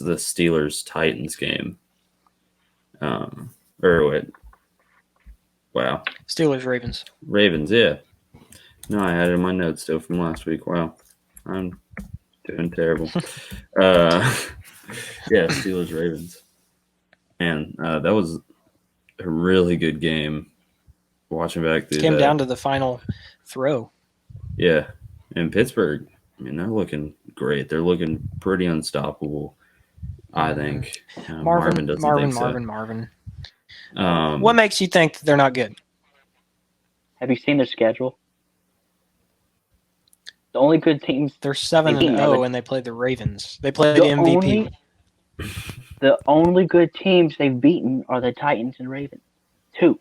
the Steelers-Titans game. Wow. Steelers-Ravens. Ravens, yeah. No, I had it in my notes still from last week. Wow. I'm doing terrible. Steelers-Ravens. And that was a really good game. Watching back through Came down to the final throw. Yeah. And Pittsburgh, I mean, they're looking great. They're looking pretty unstoppable, I think. Marvin doesn't think so. Marvin. What What makes you think they're not good? Have you seen their schedule? The only good teams. They're 7-0, and they played the Ravens. They played the MVP. The only good teams they've beaten are the Titans and Ravens. 2.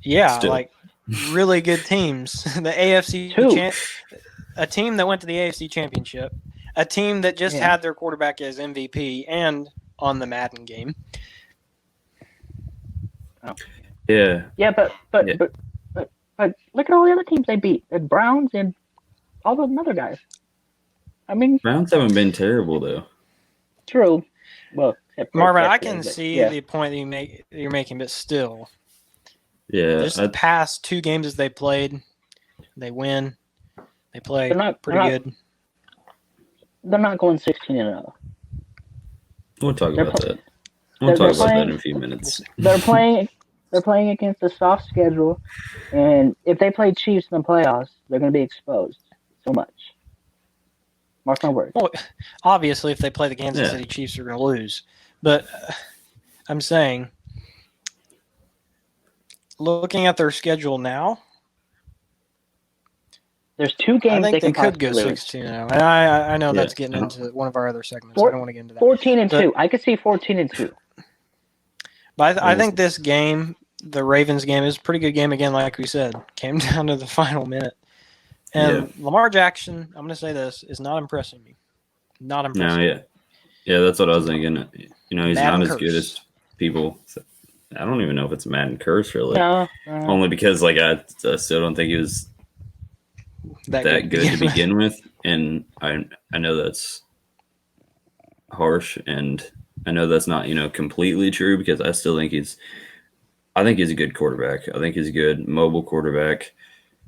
Yeah, Still. like really good teams. The AFC 2. A team that went to the AFC Championship, a team that just had their quarterback as MVP and on the Madden game. Oh. Yeah. Yeah, but look at all the other teams they beat. The Browns and all those other guys. I mean, Browns haven't been terrible though. True. Well, Marvin, I can see the point that you're making, but still. Yeah. Just the past 2 games as they played, they win. They play pretty good. They're not going 16-0. We'll talk about that. We'll talk about that in a few minutes. They're playing against a soft schedule, and if they play Chiefs in the playoffs, they're going to be exposed so much. Mark my words. Well, obviously, if they play the Kansas City Chiefs, they're going to lose. But I'm saying, looking at their schedule now, there's 2 games I think they could go lose. 16-0. And I know that's getting into one of our other segments. I don't want to get into that. 14-2. I could see 14-2. But I think this game, the Ravens game, is a pretty good game again, like we said. Came down to the final minute. And Lamar Jackson, I'm going to say this, is not impressing me. Not impressing me. Yeah, that's what I was thinking. He's Madden not as curse. good as people. I don't even know if it's a Madden curse, really. No. Only because, I still don't think he was that good to begin with. And I know that's harsh, and I know that's not, completely true, because I still think he's a good quarterback. I think he's a good mobile quarterback.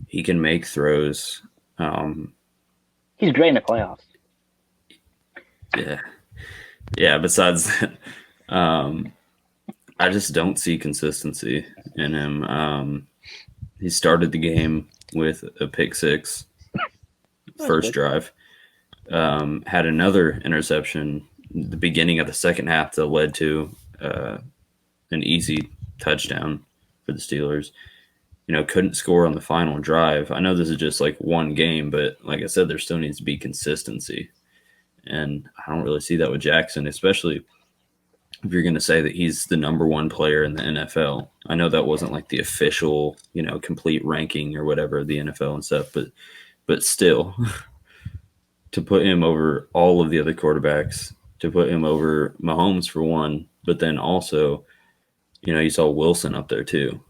He can make throws. He's great in the playoffs. Yeah. Yeah, besides that, I just don't see consistency in him. He started the game with a pick 6, first drive. Had another interception at the beginning of the second half that led to an easy touchdown for the Steelers. Couldn't score on the final drive. I know this is just one game, but like I said, there still needs to be consistency. And I don't really see that with Jackson, especially if you're going to say that he's the number 1 player in the NFL. I know that wasn't the official, complete ranking or whatever of the NFL and stuff, but still, to put him over all of the other quarterbacks, to put him over Mahomes for one, but then also, you saw Wilson up there too.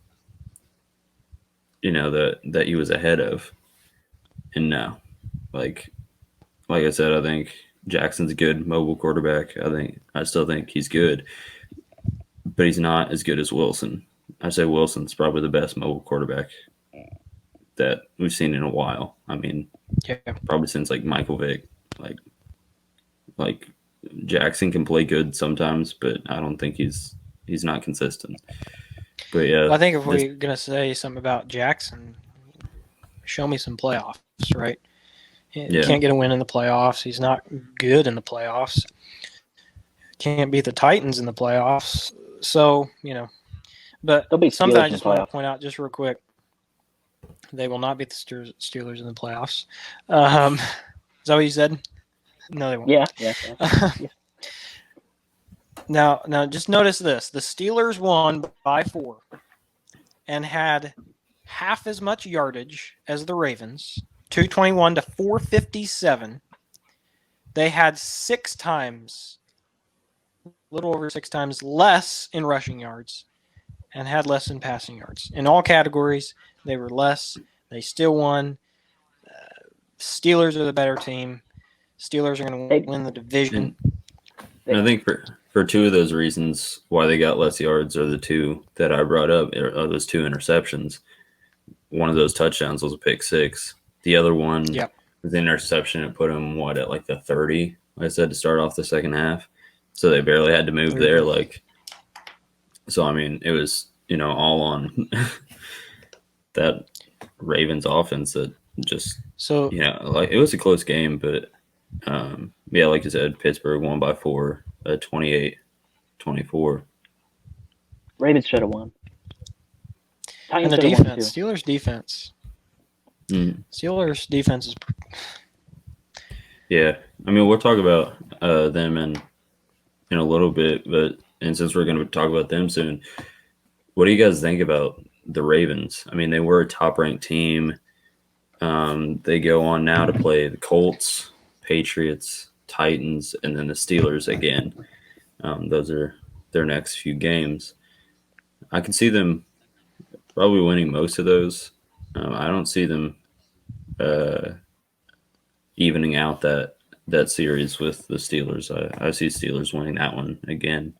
That he was ahead of. And no, like I said, I think Jackson's a good mobile quarterback. I still think he's good, but he's not as good as Wilson. I say Wilson's probably the best mobile quarterback that we've seen in a while. I mean, probably since Michael Vick. Like Jackson can play good sometimes, but I don't think he's not consistent. But yeah, well, I think if we're gonna say something about Jackson, show me some playoffs, right? He can't get a win in the playoffs. He's not good in the playoffs. Can't beat the Titans in the playoffs. So, but something I just want to point out just real quick. They will not beat the Steelers in the playoffs. Is that what you said? No, they won't. Yeah. Now, just notice this. The Steelers won by 4 and had half as much yardage as the Ravens, 221 to 457. They had 6 times, a little over 6 times less in rushing yards and had less in passing yards. In all categories, they were less. They still won. Steelers are the better team. Steelers are going to win the division. And I think for two of those reasons why they got less yards are the two that I brought up, are those two interceptions. One of those touchdowns was a pick six. The other one was an interception. It put them, at like the 30, like I said, to start off the second half. So they barely had to move there. So, I mean, it was, all on that Ravens offense that just, it was a close game, but like you said, Pittsburgh won by 4, 28-24. Ravens should have won. And the defense, Steelers defense. Steelers defense is. Yeah, I mean, we'll talk about them in a little bit, and since we're going to talk about them soon, what do you guys think about the Ravens? I mean, they were a top-ranked team. They go on now to play the Colts, Patriots, Titans, and then the Steelers again. Those are their next few games. I can see them probably winning most of those. I don't see them evening out that series with the Steelers. I see Steelers winning that one again.